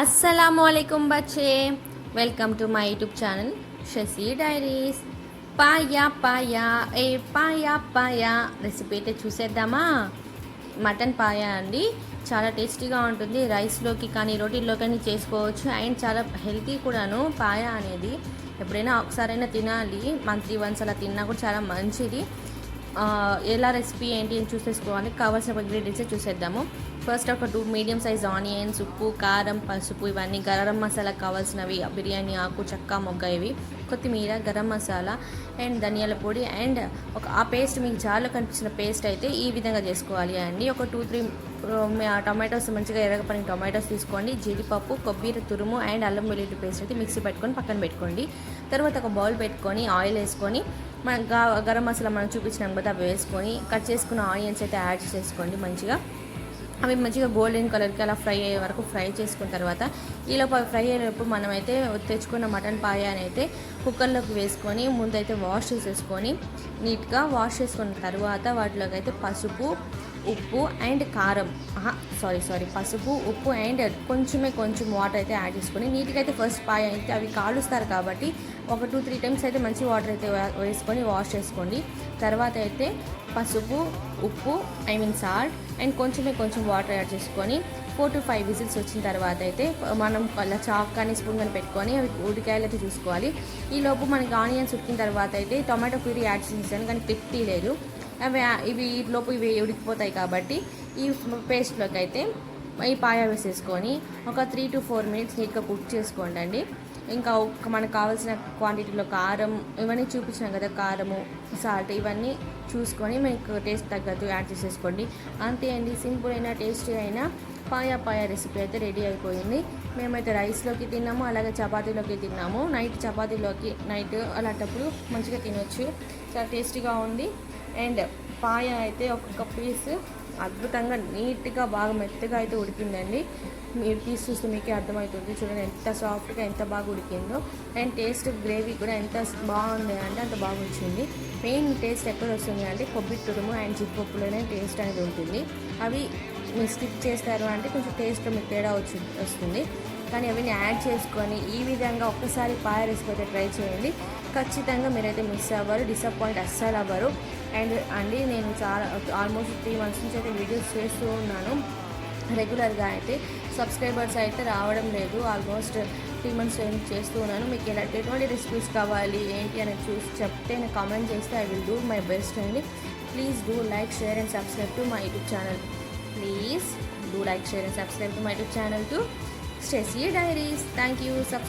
अस्सलामुअलैकुम बच्चे, welcome to my YouTube channel షెసీ డైరీస్. పాయా పాయా పాయా పాయా రెసిపీ అయితే చూసేద్దామా. మటన్ పాయా అండి, చాలా టేస్టీగా ఉంటుంది. రైస్లోకి కానీ రోటీల్లో కానీ చేసుకోవచ్చు అండ్ చాలా హెల్తీ కూడాను. పాయా అనేది ఎప్పుడైనా ఒకసారైనా తినాలి, మంత్లీ వన్స్ అలా తిన్నా కూడా చాలా మంచిది. ఎలా రెసిపీ ఏంటి అని చూసేసుకోవాలి. కావాల్సిన ఇంగ్రీడియంట్స్ చూసేద్దాము. ఫస్ట్ ఒక 2 మీడియం సైజ్ ఆనియన్స్, ఉప్పు, కారం, పసుపు, ఇవన్నీ గరం మసాలా కావాల్సినవి, బిర్యానీ ఆకు, చెక్క, మొగ్గ, ఇవి కొత్తిమీర, గరం మసాలా అండ్ ధనియాల పొడి అండ్ ఆ పేస్ట్ మీకు జార్లో కనిపించిన పేస్ట్ అయితే ఈ విధంగా చేసుకోవాలి అండి. ఒక 2-3 టొమాటోస్, మంచిగా ఎరగపడిన టొమాటోస్ తీసుకోండి. జీడిపప్పు, కొబ్బరి తురుము అండ్ అల్లం వెల్లుల్లి పేస్ట్ అయితే మిక్సీ పెట్టుకొని పక్కన పెట్టుకోండి. తర్వాత ఒక బౌల్ పెట్టుకొని ఆయిల్ వేసుకొని మనం గరం మసాలా మనం చూపించినాం కదా అవి వేసుకొని కట్ చేసుకున్న ఆనియన్స్ అయితే యాడ్ చేసుకోండి. మంచిగా అవి మంచిగా గోల్డెన్ కలర్కి అలా ఫ్రై అయ్యే వరకు ఫ్రై చేసుకున్న తర్వాత ఈలోపు అవి ఫ్రై అయ్యేటప్పుడు మనమైతే తెచ్చుకున్న మటన్ పాయాని అయితే కుక్కర్లోకి వేసుకొని ముందైతే వాష్ చేసేసుకొని నీట్గా వాష్ చేసుకున్న తర్వాత వాటిలోకి అయితే పసుపు, ఉప్పు అండ్ కారం, పసుపు, ఉప్పు అండ్ కొంచెం వాటర్ అయితే యాడ్ చేసుకొని నీట్గా అయితే ఫస్ట్ పాయ అయితే అవి కాలుస్తారు కాబట్టి ఒక 2-3 టైమ్స్ అయితే మంచి వాటర్ అయితే వేసుకొని వాష్ చేసుకోండి. తర్వాత అయితే పసుపు, ఉప్పు సాల్ట్ అండ్ కొంచెం వాటర్ యాడ్ చేసుకొని 4-5 విజిల్స్ వచ్చిన తర్వాత అయితే మనం అలా చాక్ కానీ స్పూన్ కానీ పెట్టుకొని అవి ఉడికాయలు అయితే చూసుకోవాలి. ఈలోపు మనకి ఆనియన్స్ ఉడికిన తర్వాత అయితే టొమాటో ప్యూరీ యాడ్ చేసాను కానీ పిక్ లేదు. ఇవి ఉడికిపోతాయి కాబట్టి ఈ పేస్ట్లోకి అయితే ఈ పాయ వేసేసుకొని ఒక 3-4 మినిట్స్ నీట్గా కుక్ చేసుకోండి అండి. ఇంకా మనకు కావాల్సిన క్వాంటిటీలో కారం ఇవన్నీ చూపించాం కదా, కారము, సాల్ట్ ఇవన్నీ చూసుకొని మీకు టేస్ట్ తగ్గట్టు యాడ్ చేసేసుకోండి. అంతే అండి, సింపుల్ అయినా టేస్టీ అయినా పాయా రెసిపీ అయితే రెడీ అయిపోయింది. మేమైతే రైస్లోకి తిన్నాము, అలాగే చపాతీలోకి తిన్నాము. నైట్ అలాంటప్పుడు మంచిగా తినొచ్చు. చాలా టేస్టీగా ఉంది. అండ్ పాయ అయితే ఒక్కొక్క పీస్ అద్భుతంగా నీట్గా బాగా మెత్తగా అయితే ఉడికిందండి. మీరు పీస్ చూస్తే మీకే అర్థమవుతుంది. చూడండి ఎంత సాఫ్ట్గా ఎంత బాగా ఉడికిందో. అండ్ టేస్ట్ గ్రేవీ కూడా ఎంత బాగుంది అంటే అంత బాగా వచ్చింది. మెయిన్ టేస్ట్ ఎక్కడ వస్తుంది అంటే కొబ్బరి తురుము అండ్ జీడిపప్పులోనే టేస్ట్ అనేది ఉంటుంది. అవి మీరు స్కిప్ చేస్తారు అంటే కొంచెం టేస్ట్ మీకు తేడా వస్తుంది. కానీ అవన్నీ యాడ్ చేసుకొని ఈ విధంగా ఒక్కసారి పాయ రెసిపీ అయితే ట్రై చేయండి. ఖచ్చితంగా మీరైతే మిస్ అవ్వరు, డిసప్పాయింట్ అస్సలు అవ్వరు. అండ్ నేను ఆల్మోస్ట్ 3 months నుంచి అయితే వీడియోస్ చేస్తూ ఉన్నాను. రెగ్యులర్గా అయితే సబ్స్క్రైబర్స్ అయితే రావడం లేదు. ఆల్మోస్ట్ 3 months చేస్తూ ఉన్నాను. మీకు ఎటువంటి రెసిపీస్ కావాలి ఏంటి అనేది చూసి చెప్తే నేను కామెంట్ చేస్తే I will do my best అండి. Please do like, share and subscribe to my YouTube channel. Please do like, share and subscribe to my YouTube channel to Shesy Diaries. Thank you.